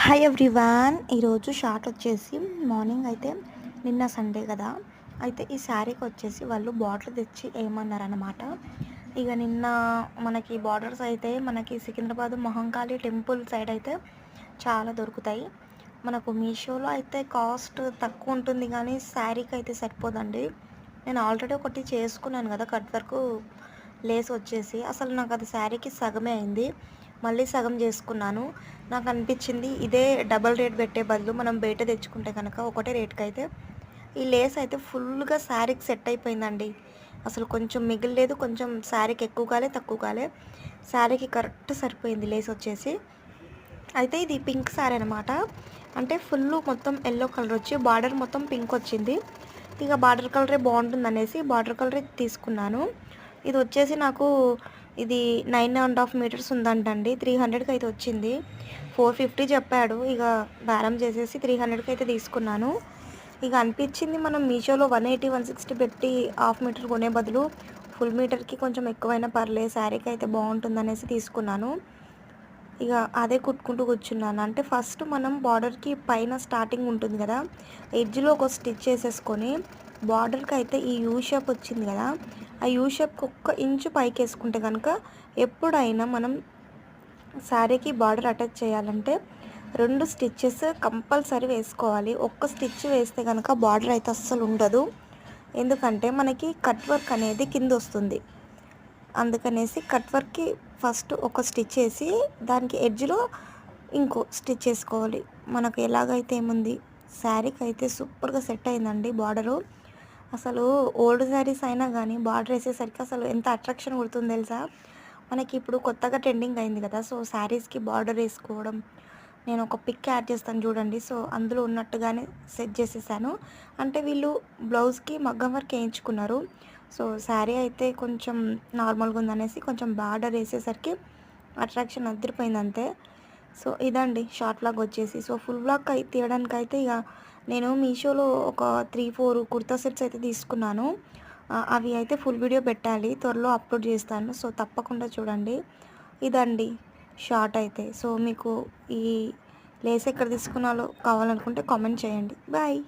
Hi everyone. ఈరోజు short వచ్చేసి morning అయితే నిన్న సండే కదా, అయితే ఈ శారీకి వచ్చేసి వాళ్ళు బార్డర్ తెచ్చి ఏమన్నారన్నమాట. ఇక నిన్న మనకి బార్డర్స్ అయితే మనకి సికింద్రాబాద్ మహంకాళి టెంపుల్ సైడ్ అయితే చాలా దొరుకుతాయి. మనకు మీషోలో అయితే కాస్ట్ తక్కువ ఉంటుంది కానీ శారీకి అయితే సరిపోదండి. నేను ఆల్రెడీ ఒకటి చేసుకున్నాను కదా కట్ వర్క్ లేస్ వచ్చేసి, అసలు నాకు అది శారీకి సగమే అయింది. మళ్ళీ సగం చేసుకున్నాను. నాకు అనిపించింది ఇదే డబల్ రేట్ పెట్టే బదులు మనం బయట తెచ్చుకుంటే కనుక ఒకటే రేట్కి అయితే ఈ లేస్ అయితే ఫుల్గా శారీకి సెట్ అయిపోయిందండి. అసలు కొంచెం మిగిలిలేదు, కొంచెం శారీకి ఎక్కువ కాలే తక్కువ కాలే, శారీకి కరెక్ట్ సరిపోయింది లేస్ వచ్చేసి. అయితే ఇది పింక్ శారీ అనమాట. అంటే ఫుల్ మొత్తం ఎల్లో కలర్ వచ్చి బార్డర్ మొత్తం పింక్ వచ్చింది. ఇక బార్డర్ కలరే బాగుంటుంది అనేసి బార్డర్ కలరే తీసుకున్నాను. ఇది వచ్చేసి నాకు ఇది 9.5 మీటర్స్ ఉందంటండి. 300కి అయితే వచ్చింది. 450 చెప్పాడు. ఇక బేరం చేసేసి 300కి అయితే తీసుకున్నాను. ఇక అనిపించింది మనం మీషోలో 180 160 పెట్టి హాఫ్ మీటర్ కొనే బదులు ఫుల్ మీటర్కి కొంచెం ఎక్కువైనా పర్లేదు, శారీకి అయితే బాగుంటుంది అనేసి తీసుకున్నాను. ఇక అదే కుట్టుకుంటూ కూర్చున్నాను. అంటే ఫస్ట్ మనం బార్డర్కి పైన స్టార్టింగ్ ఉంటుంది కదా, ఎడ్జ్లో ఒక స్టిచ్ చేసేసుకొని బార్డర్కి అయితే ఈ యూ షేప్ వచ్చింది కదా, ఆ యూ షేప్కి ఒక్క ఇంచు పైకి వేసుకుంటే కనుక ఎప్పుడైనా మనం శారీకి బార్డర్ అటాచ్ చేయాలంటే 2 స్టిచ్చెస్ కంపల్సరీ వేసుకోవాలి. ఒక్క స్టిచ్ వేస్తే కనుక బార్డర్ అయితే అస్సలు ఉండదు. ఎందుకంటే మనకి కట్ వర్క్ అనేది కింద వస్తుంది. అందుకనేసి కట్ వర్క్కి ఫస్ట్ ఒక స్టిచ్ వేసి దానికి ఎడ్జ్లో ఇంకో స్టిచ్ వేసుకోవాలి. మనకు ఎలాగైతే ఏముంది, శారీకి అయితే సూపర్గా సెట్ అయిందండి బార్డరు. అసలు ఓల్డ్ శారీస్ అయినా కానీ బార్డర్ వేసేసరికి అసలు ఎంత అట్రాక్షన్ కొడుతుంది తెలుసా. మనకి ఇప్పుడు కొత్తగా ట్రెండింగ్ అయింది కదా, సో శారీస్కి బార్డర్ వేసుకోవడం. నేను ఒక పిక్ యాడ్ చేస్తాను చూడండి. సో అందులో ఉన్నట్టుగానే సెట్ చేసేసాను. అంటే వీళ్ళు బ్లౌజ్కి మగ్గం వర్క్ వేయించుకున్నారు. సో శారీ అయితే కొంచెం నార్మల్గా ఉందనేసి కొంచెం బార్డర్ వేసేసరికి అట్రాక్షన్ అదిరిపోయింది అంతే. సో ఇదండి షార్ట్ వ్లాగ్ వచ్చేసి. సో ఫుల్ వ్లాగ్ తీయడానికి అయితే ఇక నేను మీషోలో ఒక 3-4 కుర్తా సెట్స్ అయితే తీసుకున్నాను. అవి అయితే ఫుల్ వీడియో పెట్టాలి, త్వరలో అప్లోడ్ చేస్తాను. సో తప్పకుండా చూడండి. ఇదండి షార్ట్ అయితే. సో మీకు ఈ లేస్ ఎక్కడ తీసుకున్నాలో కావాలనుకుంటే కామెంట్ చేయండి. బాయ్.